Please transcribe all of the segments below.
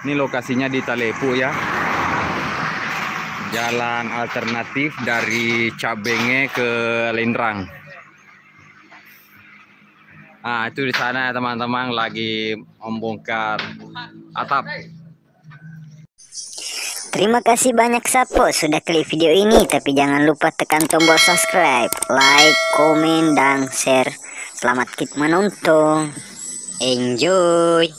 Ini lokasinya di Talepu ya. Jalan alternatif dari Cabenge ke Lindrang. Nah, itu di sana teman-teman lagi membongkar atap. Terima kasih banyak Sapo sudah klik video ini, tapi jangan lupa tekan tombol subscribe, like, komen, dan share. Selamat menonton. Enjoy.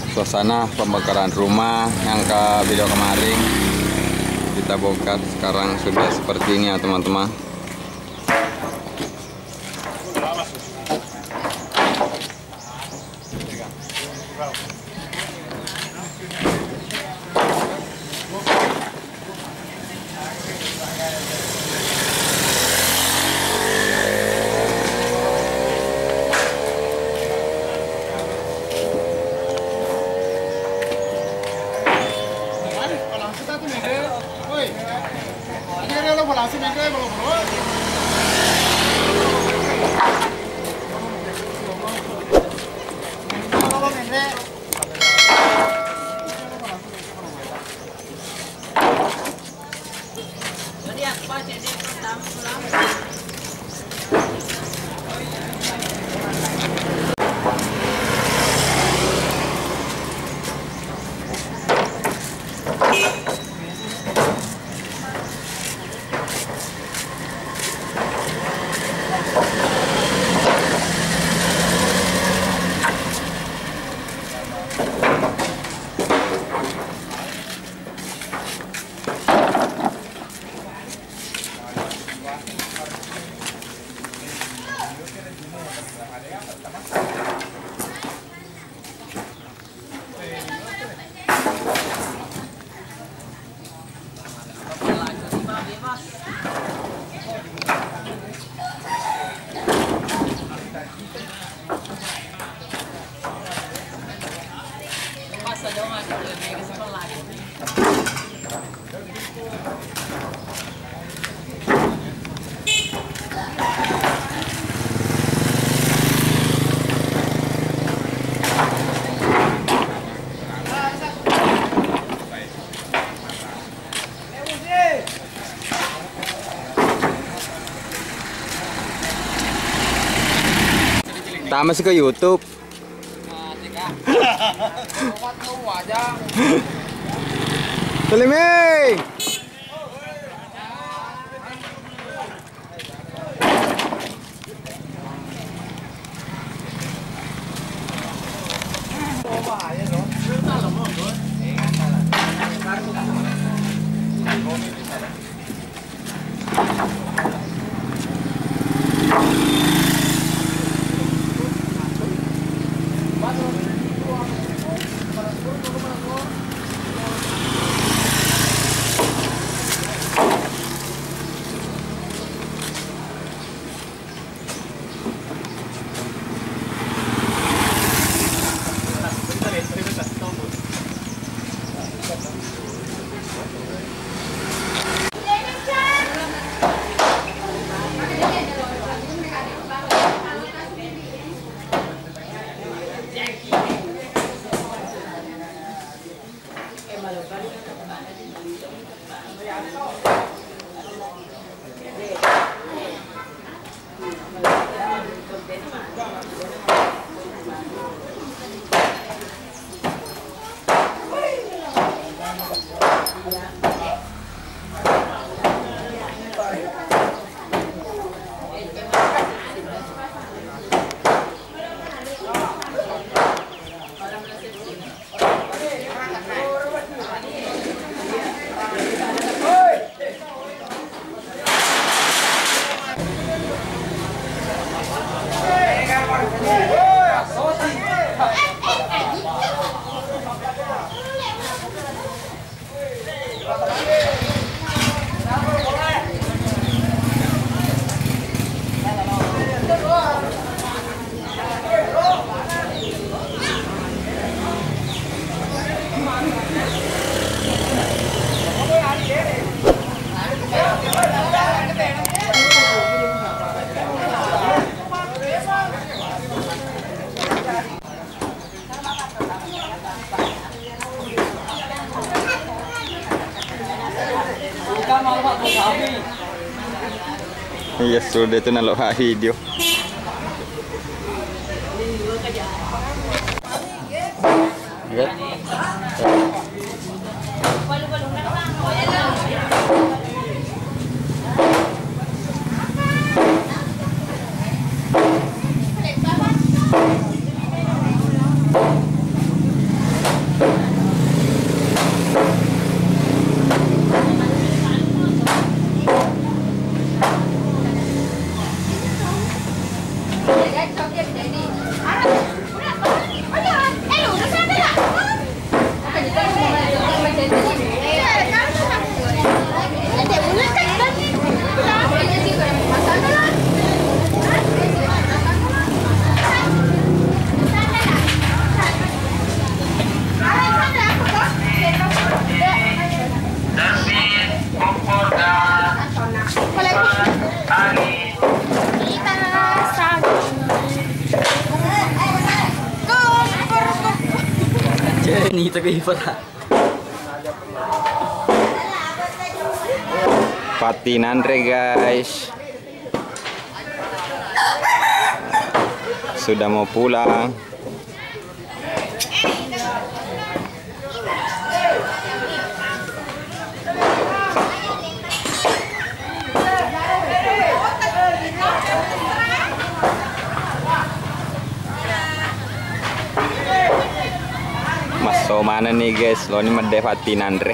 Suasana pembakaran rumah yang ke video kemarin kita bongkar, sekarang sudah seperti ini ya teman-teman. Tak masuk ke YouTube. Selimi. Iya sudah itu nalok video. Ini tapi Patinandre guys, sudah mau pulang. So mana nih guys, lo ini mede Patinandre.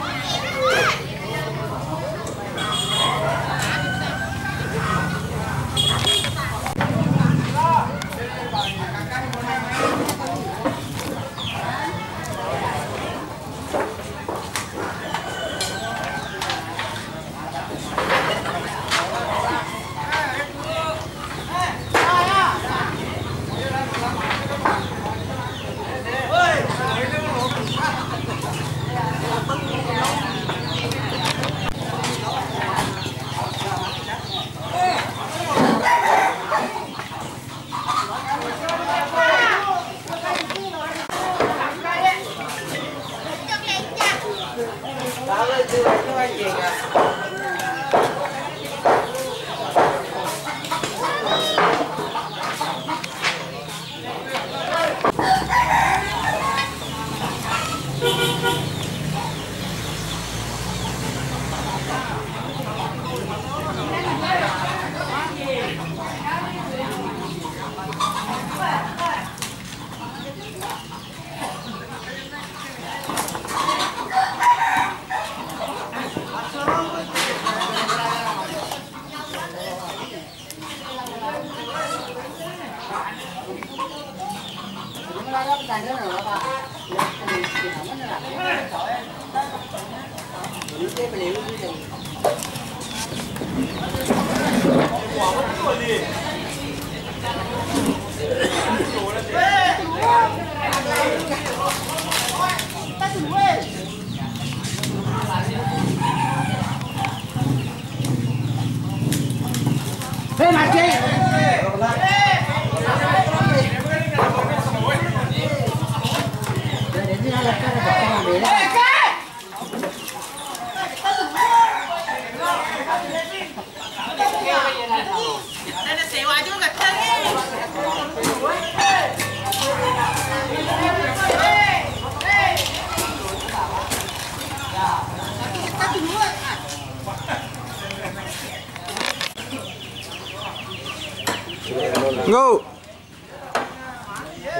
Go.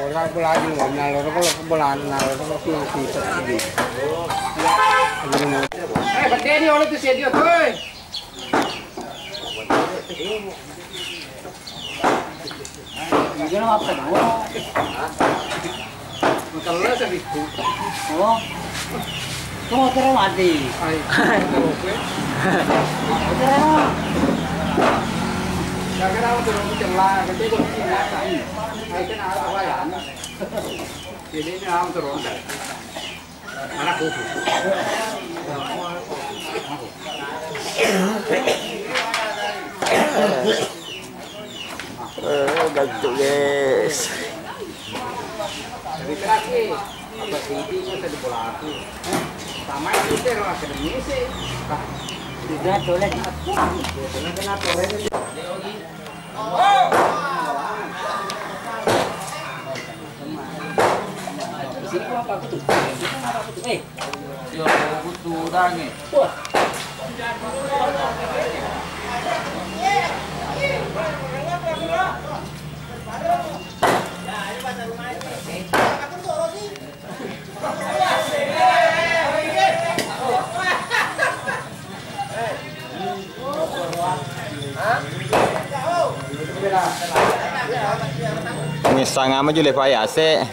Orang pelaju nalor kalau kebelan nalor kalau kita ini. Betul ni orang tu sedia tu. Jangan apa tu. Kalau saya itu. Oh. Kamu terus mati. Terus. Jangan turun celah, kita turun celah kali. Kita nak apa ya? Jadi ni am turun. Mana kuku? Gantuk guys. Jadi terakhir, apa CD-nya saya di bola aku. Sama itu orang akademisi. Tidak boleh. Kenapa? Sini kok apa tuh? Yo butuh dange. Wah. Ngisang ama jule payase.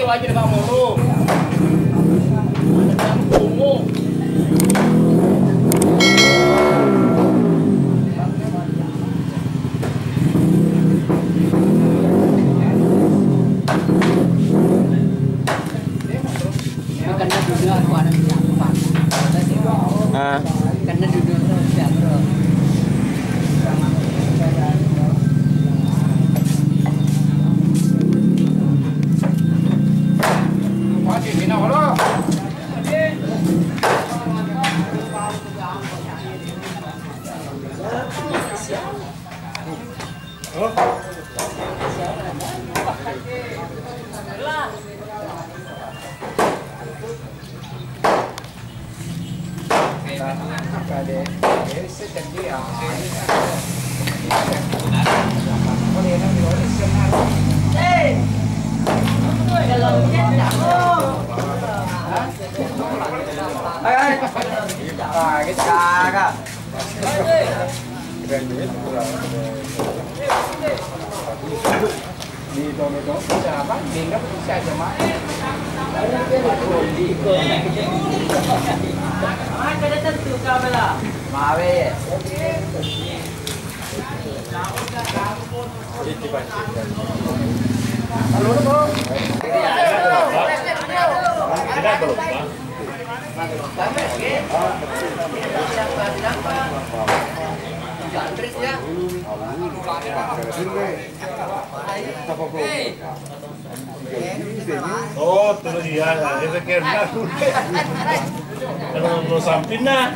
Wajib depan mulu. Ada tunggu. Karena dulu aku ada siapa? Karena dulu aku siapa? Oh, itu dia. Dia kira kalau lo samping nah.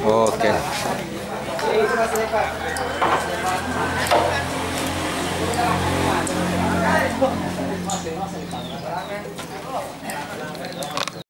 Oke.